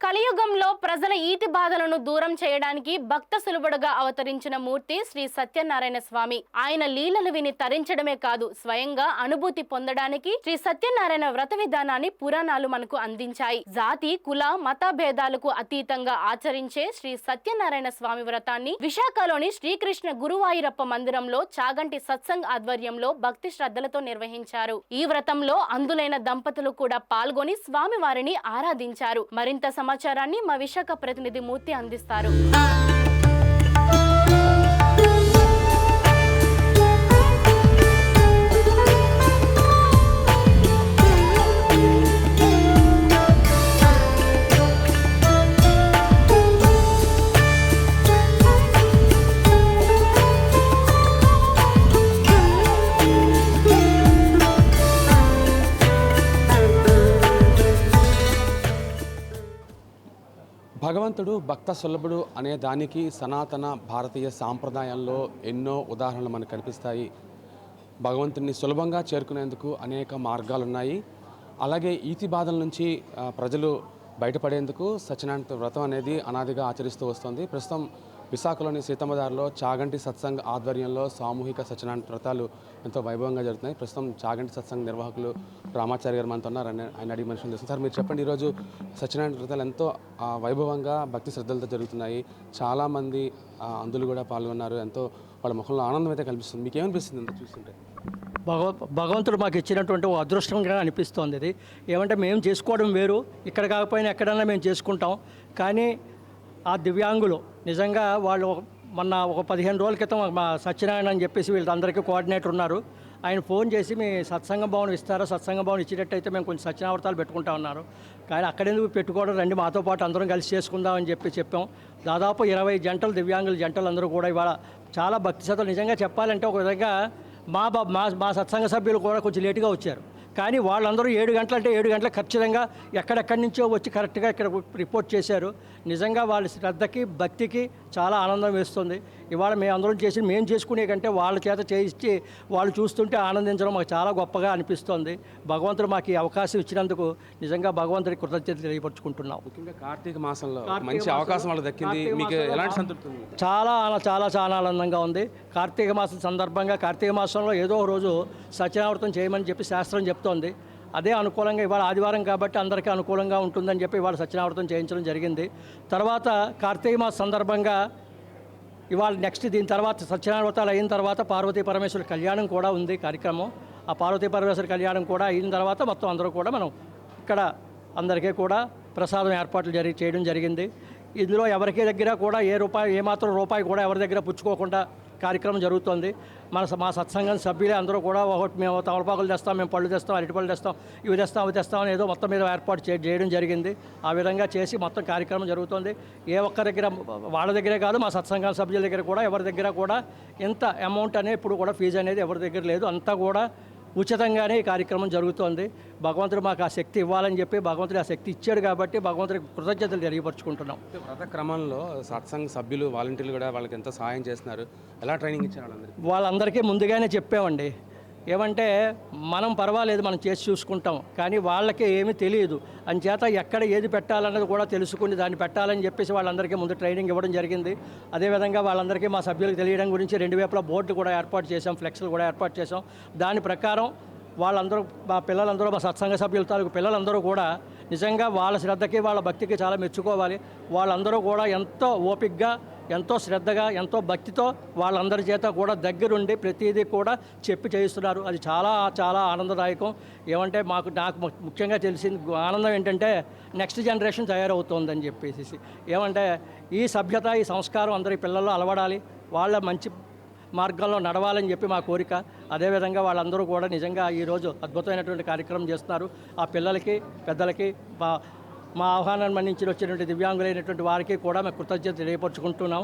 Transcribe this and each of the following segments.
కలియుగంలో ప్రజల ఈతి బాధలను దూరం చేయడానికి భక్త సులభుడుగా అవతరించిన మూర్తి శ్రీ సత్యనారాయణ స్వామి. ఆయన లీలలు విని తరించడమే కాదు, స్వయంగా అనుభూతి పొందడానికి శ్రీ సత్యనారాయణ వ్రత విధానాన్ని పురాణాలు మనకు అందించాయి. జాతి కుల మత భేదాలకు అతీతంగా ఆచరించే శ్రీ సత్యనారాయణ స్వామి వ్రతాన్ని విశాఖలోని శ్రీకృష్ణ గురువాయూరప్ప మందిరంలో చాగంటి సత్సంగ్ ఆధ్వర్యంలో భక్తి శ్రద్ధలతో నిర్వహించారు. ఈ వ్రతంలో అందులైన దంపతులు కూడా పాల్గొని స్వామి వారిని ఆరాధించారు. మరింత సమాచారాన్ని మా విశాఖ ప్రతినిధి మూర్తి అందిస్తారు. భగవంతుడు భక్త సులభుడు అనే దానికి సనాతన భారతీయ సాంప్రదాయంలో ఎన్నో ఉదాహరణలు మనకు కనిపిస్తాయి. భగవంతుడిని సులభంగా చేరుకునేందుకు అనేక మార్గాలు ఉన్నాయి. అలాగే ఈతి బాధల నుంచి ప్రజలు బయటపడేందుకు సత్యనారాయణ వ్రతం అనేది అనాదిగా ఆచరిస్తూ వస్తుంది. ప్రస్తుతం విశాఖలోని సీతమ్మదారిలో చాగంటి సత్సంగ్ ఆధ్వర్యంలో సామూహిక సత్యనారాయణ వ్రతాలు ఎంతో వైభవంగా జరుగుతున్నాయి. ప్రస్తుతం చాగంటి సత్సంగ్ నిర్వాహకులు రామాచారి గారు మనతో ఉన్నారు. ఆయన అడిగి మనుషులు చేస్తారు. సార్, మీరు చెప్పండి, ఈరోజు సత్యనారాయణ వ్రతాలు ఎంతో వైభవంగా భక్తి శ్రద్ధలతో జరుగుతున్నాయి. చాలామంది అందులు కూడా పాల్గొన్నారు. ఎంతో వాళ్ళ ముఖంలో ఆనందం అయితే కనిపిస్తుంది. మీకు ఏమనిపిస్తుంది అంత చూస్తుంటే? భగవంతుడు మాకు ఇచ్చినటువంటి ఓ అదృష్టంగా అనిపిస్తోంది. ఇది ఏమంటే మేము చేసుకోవడం వేరు, ఇక్కడ కాకపోయినా ఎక్కడైనా మేము చేసుకుంటాం. కానీ ఆ దివ్యాంగులు నిజంగా వాళ్ళు మొన్న ఒక 15 రోజుల క్రితం మా సత్యనారాయణ అని చెప్పేసి వీళ్ళందరికీ కోఆర్డినేటర్ ఉన్నారు. ఆయన ఫోన్ చేసి మీ సత్సంగ భవనం ఇస్తారా, సత్సంగ భవనం ఇచ్చేటట్టయితే మేము కొంచెం సత్యనావ్రతాలు పెట్టుకుంటా ఉన్నారు. కానీ అక్కడెందుకు పెట్టుకోవడం, రండి మాతో పాటు అందరం కలిసి చేసుకుందామని చెప్పాం. దాదాపు 20 జంటలు దివ్యాంగుల జంటలు అందరూ కూడా ఇవాళ చాలా భక్తి శ్రద్ధలు. నిజంగా చెప్పాలంటే ఒక విధంగా మా సత్సంగ సభ్యులు కూడా కొంచెం లేటుగా వచ్చారు. కానీ వాళ్ళందరూ 7 గంటలు అంటే 7 గంటలకు ఖచ్చితంగా ఎక్కడెక్కడి నుంచో వచ్చి కరెక్ట్గా ఇక్కడ రిపోర్ట్ చేశారు. నిజంగా వాళ్ళ శ్రద్ధకి భక్తికి చాలా ఆనందం వేస్తుంది. ఇవాళ మేము చేసుకునే కంటే వాళ్ళ చేత చేయించి వాళ్ళు చూస్తుంటే ఆనందించడం మాకు చాలా గొప్పగా అనిపిస్తుంది. భగవంతుడు మాకు ఈ అవకాశం ఇచ్చినందుకు నిజంగా భగవంతుడికి కృతజ్ఞతలు తెలియపరుచుకుంటున్నాం. ముఖ్యంగా కార్తీక మాసంలో మంచి అవకాశం వాళ్ళకి దక్కింది. మీకు ఎలాంటి సంతృప్తి ఉంది? చాలా చాలా చాలా ఆనందంగా ఉంది. కార్తీక మాసం సందర్భంగా కార్తీక మాసంలో ఏదో రోజు సత్యనావ్రతం చేయమని చెప్పి శాస్త్రం చెప్తోంది. అదే అనుకూలంగా ఇవాళ ఆదివారం కాబట్టి అందరికీ అనుకూలంగా ఉంటుందని చెప్పి ఇవాళ సత్యనావ్రతం చేయించడం జరిగింది. తర్వాత కార్తీక మాస సందర్భంగా ఇవాళ నెక్స్ట్ దీని తర్వాత సత్యనారాయణ వ్రతాలు అయిన తర్వాత పార్వతీ పరమేశ్వర కళ్యాణం కూడా ఉంది కార్యక్రమం. ఆ పార్వతీ పరమేశ్వర కళ్యాణం కూడా అయిన తర్వాత మొత్తం అందరూ కూడా మనం ఇక్కడ అందరికీ కూడా ప్రసాదం ఏర్పాట్లు చేయడం జరిగింది. ఇందులో ఎవరికి దగ్గర కూడా ఏమాత్రం రూపాయి కూడా ఎవరి దగ్గర పుచ్చుకోకుండా కార్యక్రమం జరుగుతుంది. మా సత్సంగం సభ్యులే అందరూ కూడా ఒకటి మేము తమలపాకులు తెస్తాం, మేము పళ్ళు తెస్తాం, అరటిపళ్ళు తెస్తాం, ఇవి తెస్తాం అవి తెస్తాం అని ఏదో మొత్తం మీద ఏర్పాటు చేయడం జరిగింది. ఆ విధంగా చేసి మొత్తం కార్యక్రమం జరుగుతుంది. ఏ ఒక్క దగ్గర వాళ్ళ దగ్గరే కాదు, మా సత్సంగ సభ్యుల దగ్గర కూడా ఎవరి దగ్గర కూడా ఇంత అమౌంట్ అనేది ఇప్పుడు కూడా ఫీజు అనేది ఎవరి దగ్గర లేదు. అంతా కూడా ఉచితంగానే ఈ కార్యక్రమం జరుగుతోంది. భగవంతుడు మాకు ఆ శక్తి ఇవ్వాలని చెప్పి భగవంతుడు ఆ శక్తి ఇచ్చాడు కాబట్టి భగవంతుడికి కృతజ్ఞతలు తెలియపరుచుకుంటున్నాం. వ్రత క్రమంలో సత్సంగ సభ్యులు వాలంటీర్లు కూడా వాళ్ళకి ఎంతో సహాయం చేస్తున్నారు. ఎలా ట్రైనింగ్ ఇచ్చారు? వాళ్ళందరికీ ముందుగానే చెప్పామండి. ఏమంటే మనం పర్వాలేదు, మనం చేసి చూసుకుంటాం, కానీ వాళ్ళకి ఏమీ తెలియదు. అంచేత ఎక్కడ ఏది పెట్టాలన్నది కూడా తెలుసుకుని దాన్ని పెట్టాలని చెప్పేసి వాళ్ళందరికీ ముందు ట్రైనింగ్ ఇవ్వడం జరిగింది. అదేవిధంగా వాళ్ళందరికీ మా సభ్యులకు తెలియడం గురించి 2 వైపులా బోర్డు కూడా ఏర్పాటు చేసాం, ఫ్లెక్స్లు కూడా ఏర్పాటు చేసాం. దాని ప్రకారం వాళ్ళందరూ మా పిల్లలందరూ మా సత్సంగ సభ్యుల తాలూకు పిల్లలందరూ కూడా నిజంగా వాళ్ళ శ్రద్ధకి వాళ్ళ భక్తికి చాలా మెచ్చుకోవాలి. వాళ్ళందరూ కూడా ఎంతో ఓపికగా, ఎంతో శ్రద్ధగా, ఎంతో భక్తితో వాళ్ళందరి చేత కూడా దగ్గరుండి ప్రతిదీ కూడా చెప్పి చేయిస్తున్నారు. అది చాలా చాలా ఆనందదాయకం. ఏమంటే నాకు ముఖ్యంగా తెలిసింది ఆనందం ఏంటంటే నెక్స్ట్ జనరేషన్ తయారవుతోందని చెప్పేసి. ఏమంటే ఈ సభ్యత, ఈ సంస్కారం అందరి పిల్లల్లో అలవడాలి, వాళ్ళ మంచి మార్గంలో నడవాలని చెప్పి మా కోరిక. అదేవిధంగా వాళ్ళందరూ కూడా నిజంగా ఈరోజు అద్భుతమైనటువంటి కార్యక్రమం చేస్తున్నారు. ఆ పిల్లలకి పెద్దలకి మా ఆహ్వానాన్ని మన్నించి వచ్చినటువంటి దివ్యాంగులైనటువంటి వారికి కూడా మేము కృతజ్ఞత తెలియపరుచుకుంటున్నాం.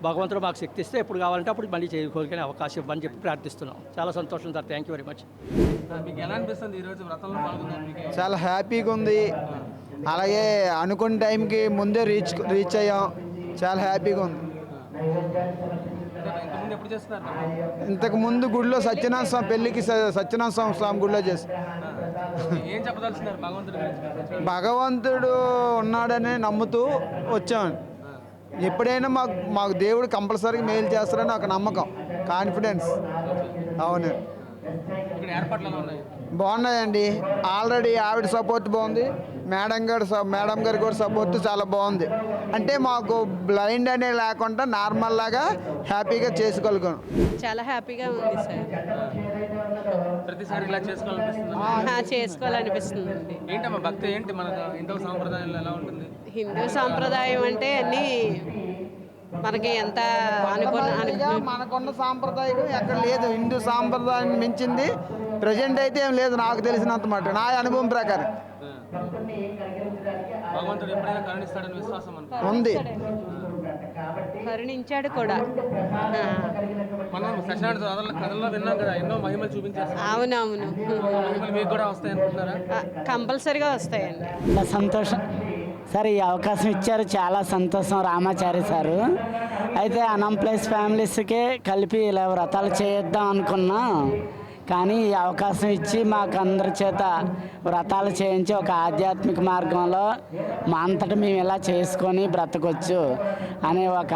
భగవంతుడు మాకు శక్తి ఇస్తే ఎప్పుడు కావాలంటే అప్పుడు మళ్ళీ చేసుకోగలిగే అవకాశం ఇవ్వని చెప్పి ప్రార్థిస్తున్నాం. చాలా సంతోషం sir. Thank you very much. మీకు ఎలా అనిపిస్తుంది ఈరోజు వ్రతంలో పాల్గొనడానికి? చాలా హ్యాపీగా ఉంది. అలాగే అనుకున్న టైంకి ముందే రీచ్ అయ్యాం. చాలా హ్యాపీగా ఉంది. ఎప్పుడు చేస్తున్నారు? ఇంతకు ముందు గుడిలో సత్యనారాయణ స్వామి పెళ్ళికి సత్యనారాయణ స్వామి గుడిలో చేస్తాం. ఏం చెప్పదలుచున్నారు భగవంతుడి గురించి? భగవంతుడు ఉన్నాడని నమ్ముతూ వచ్చాం. ఎప్పుడైనా మాకు దేవుడు కంపల్సరీగా మేలు చేస్తారని ఒక నమ్మకం, కాన్ఫిడెన్స్. అవును, ఇక్కడ ఏర్పాట్లు ఎలా ఉన్నాయి? బాగున్నాయండి. ఆల్రెడీ ఆవిడ సపోర్ట్ బాగుంది, మేడం గారి కూడా సపోర్ట్ చాలా బాగుంది. అంటే మాకు బ్లైండ్ అనే లేకుండా నార్మల్ లాగా హ్యాపీగా చేసుకోగలుగుతాం. చాలా హ్యాపీగా ఉంది సార్. ప్రతిసారి ఇలా చేసుకోవాలనిపిస్తుంది. చేసుకోవాలనిపిస్తుందండి. ఏంటమ్మా భక్తి ఏంటి? మన హిందూ సాంప్రదాయంలో ఎలా ఉంటుంది? హిందూ సాంప్రదాయం అంటే అన్నీ మనకి ఎంత మనకున్న సాంప్రదాయం ఎక్కడ లేదు. హిందూ సాంప్రదాయం మించింది ప్రజెంట్ అయితే ఏం లేదు నాకు తెలిసినంత మాట, నా అనుభవం ప్రకారం. భగవంతుడు ఎప్పుడైనా కరుణిస్తాడని విశ్వాసం ఉంది. కరుణించాడు కూడా. మనం సత్యనారాయణ కథల్లో విన్నాం కదా, ఎన్నో మహిమలు చూపించారు. అవునవును, మహిమలు మీకు కూడా వస్తాయి అనుకుంటున్నారా? కంపల్సరీగా వస్తాయండి. సంతోషం సార్, ఈ అవకాశం ఇచ్చారు, చాలా సంతోషం రామాచారి సారు. అయితే అన్ఎంప్లాయ్స్ ఫ్యామిలీస్కే కలిపి ఇలా వ్రతాలు చేద్దాం అనుకున్నా, కానీ ఈ అవకాశం ఇచ్చి మాకు అందరి చేత వ్రతాలు చేయించి ఒక ఆధ్యాత్మిక మార్గంలో మా అంతటా మేము ఇలా చేసుకొని బ్రతకొచ్చు అనే ఒక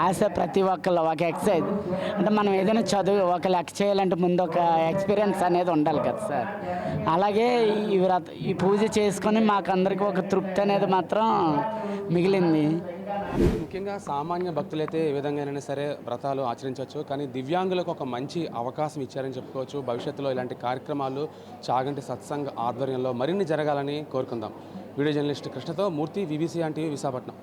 ఆశ ప్రతి ఒక్కళ్ళు, ఒక ఎక్సైజ్. అంటే మనం ఏదైనా చదువు ఒక లెక్క చేయాలంటే ముందు ఒక ఎక్స్పీరియన్స్ అనేది ఉండాలి కదా సార్. అలాగే ఈ పూజ చేసుకొని మాకు అందరికీ ఒక తృప్తి అనేది మాత్రం మిగిలింది. ముఖ్యంగా సామాన్య భక్తులైతే ఏ విధంగానైనా సరే వ్రతాలు ఆచరించవచ్చు, కానీ దివ్యాంగులకు ఒక మంచి అవకాశం ఇచ్చారని చెప్పుకోవచ్చు. భవిష్యత్తులో ఇలాంటి కార్యక్రమాలు చాగంటి సత్సంగ్ ఆధ్వర్యంలో మరిన్ని జరగాలని కోరుకుందాం. వీడియో జర్నలిస్ట్ కృష్ణతో మూర్తి, విబిసి టీవీ, విశాఖపట్నం.